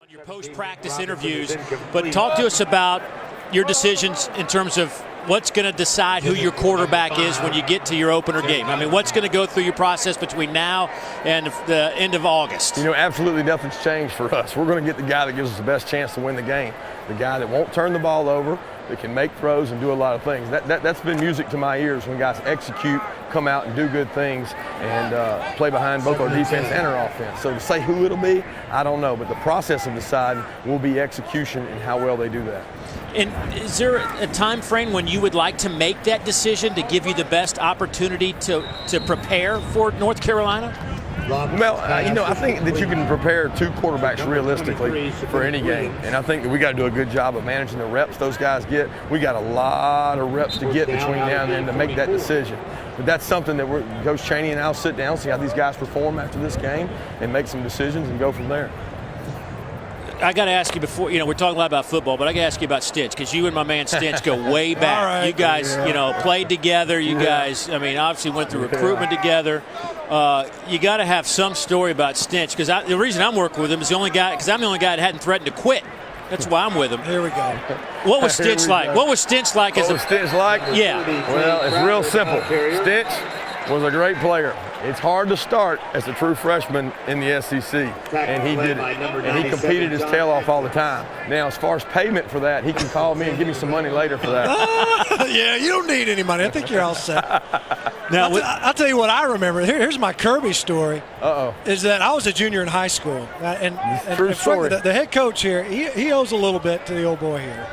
Your post-practice interviews, but talk to us about your decisions in terms of what's going to decide who your quarterback is when you get to your opener game. I mean, what's going to go through your process between now and the end of August? You know, absolutely nothing's changed for us. We're going to get the guy that gives us the best chance to win the game, the guy that won't turn the ball over, that can make throws and do a lot of things. That's been music to my ears when guys execute, come out and do good things, and play behind both our defense and our offense. So to say who it'll be, I don't know, but the process of deciding will be execution and how well they do that. And is there a time frame when you would like to make that decision to give you the best opportunity to prepare for North Carolina? Well, you know, I think that you can prepare two quarterbacks realistically for any game. And I think that we got to do a good job of managing the reps those guys get. We got a lot of reps to get between now and then to make that decision. But that's something that Coach Chaney and I'll sit down, see how these guys perform after this game, and make some decisions and go from there. I got to ask you before, you know, we're talking a lot about football, but I got to ask you about Stitch, because you and my man Stitch go way back. Right. You guys, you know, played together. You guys, I mean, obviously went through recruitment together. You got to have some story about Stitch, because the reason I'm working with him is the only guy, because I'm the only guy that hadn't threatened to quit. That's why I'm with him. Here we go. What was Stitch like? What was Stitch like? What was Stitch like? Yeah. Well, it's real simple. Stitch was a great player. It's hard to start as a true freshman in the SEC, and he did it. And he competed his tail off all the time. Now, as far as payment for that, he can call me and give me some money later for that. Yeah, you don't need any money. I think you're all set. Now, I'll tell you what I remember. Here's my Kirby story. Is that I was a junior in high school, and true story. The head coach here, he owes a little bit to the old boy here.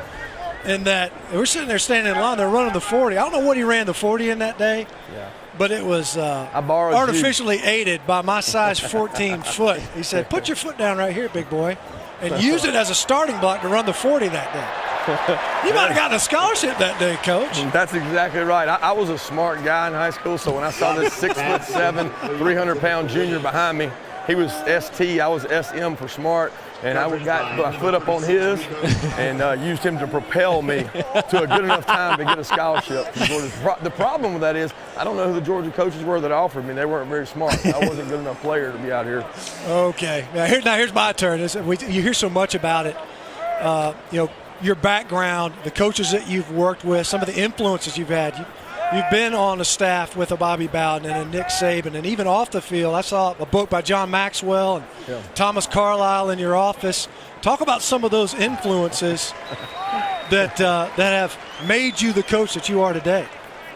In that we're sitting there standing in line, they're running the 40. I don't know what he ran the 40 in that day. Yeah. But it was artificially aided by my size 14 foot. He said, put your foot down right here, big boy, and use it as a starting block to run the 40 that day. You might have gotten a scholarship that day, Coach. That's exactly right. I was a smart guy in high school, so when I saw this 6'7", 300-pound junior behind me, he was ST, I was SM for smart, and I got my foot up on his and used him to propel me to a good enough time to get a scholarship. The problem with that is I don't know who the Georgia coaches were that offered me. They weren't very smart. I wasn't a good enough player to be out here. Okay. Now here's my turn. You hear so much about it. You know, your background, the coaches that you've worked with, some of the influences you've had. You've been on the staff with a Bobby Bowden and a Nick Saban, and even off the field. I saw a book by John Maxwell and Thomas Carlisle in your office. Talk about some of those influences that have made you the coach that you are today.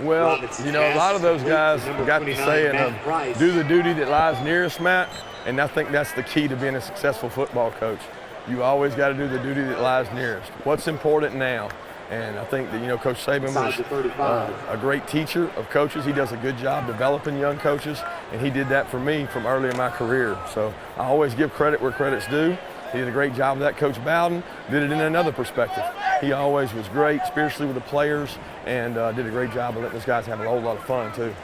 Well, you know, a lot of those guys got to say do the duty that lies nearest, Matt, and I think that's the key to being a successful football coach. You always got to do the duty that lies nearest. What's important now? And I think that, you know, Coach Saban was a great teacher of coaches. He does a good job developing young coaches, and he did that for me from early in my career. So I always give credit where credit's due. He did a great job of that. Coach Bowden did it in another perspective. He always was great spiritually with the players and did a great job of letting those guys have a whole lot of fun, too.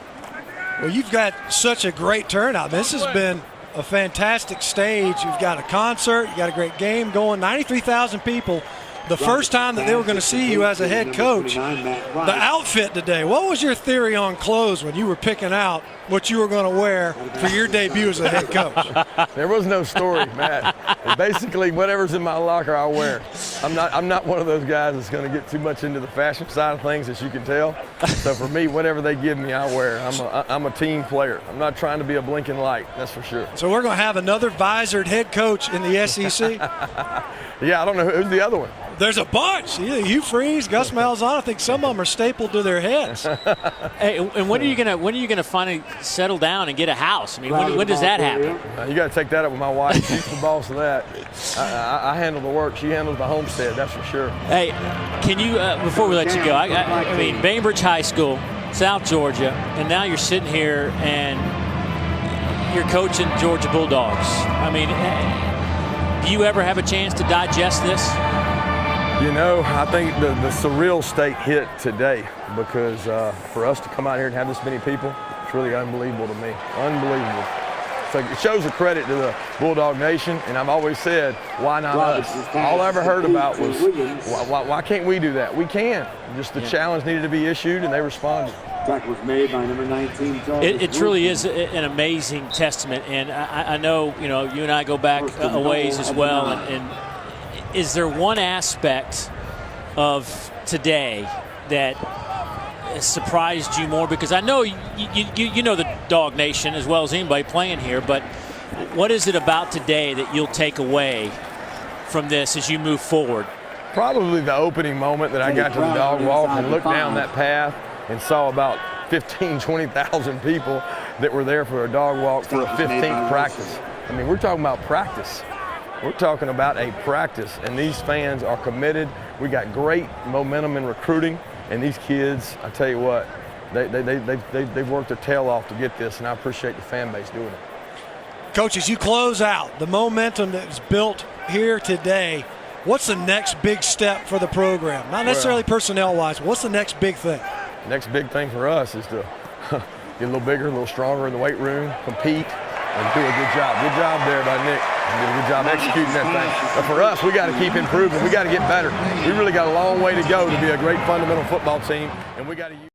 Well, you've got such a great turnout. This has been a fantastic stage. You've got a concert. You got a great game going. 93,000 people. The first time that they were going to see you as a head coach, the outfit today, what was your theory on clothes when you were picking out what you were going to wear for your debut as a head coach? There was no story, Matt. Basically, whatever's in my locker, I'll wear. I'm not one of those guys that's going to get too much into the fashion side of things, as you can tell. So for me, whatever they give me, I wear. I'm a team player. I'm not trying to be a blinking light, that's for sure. So we're going to have another visored head coach in the SEC? Yeah, I don't know who's the other one. There's a bunch. Hugh Freeze, Gus Malzahn. I think some of them are stapled to their heads. Hey, and when are you gonna finally settle down and get a house? I mean, when does that happen? You got to take that up with my wife. She's the boss of that. I handle the work. She handles the homestead. That's for sure. Hey, can you before we let you go? I mean, Bainbridge High School, South Georgia, and now you're sitting here and you're coaching Georgia Bulldogs. I mean, do you ever have a chance to digest this? You know, I think the surreal state hit today because for us to come out here and have this many people, it's really unbelievable to me. Unbelievable. So it shows a credit to the Bulldog Nation, and I've always said, why not us? All I ever heard about was, why can't we do that? We can. Just the challenge needed to be issued, and they responded. Tackle was made by number 19. It truly is an amazing testament, and I know you and I go back a ways as well. And is there one aspect of today that surprised you more? Because I know you know the Dog Nation as well as anybody playing here, but what is it about today that you'll take away from this as you move forward? Probably the opening moment that I got to the dog walk and looked down that path and saw about 15, 20,000 people that were there for a dog walk for a 15th practice. I mean, we're talking about practice. We're talking about a practice, and these fans are committed. We got great momentum in recruiting, and these kids, I tell you what, they've worked their tail off to get this, and I appreciate the fan base doing it. Coach, as you close out, the momentum that's built here today, what's the next big step for the program? Not necessarily personnel-wise. What's the next big thing? Next big thing for us is to get a little bigger, a little stronger in the weight room, compete, and do a good job. Good job there by Nick. Did a good job executing that thing. But for us, we got to keep improving. We got to get better. We really got a long way to go to be a great fundamental football team, and we got to use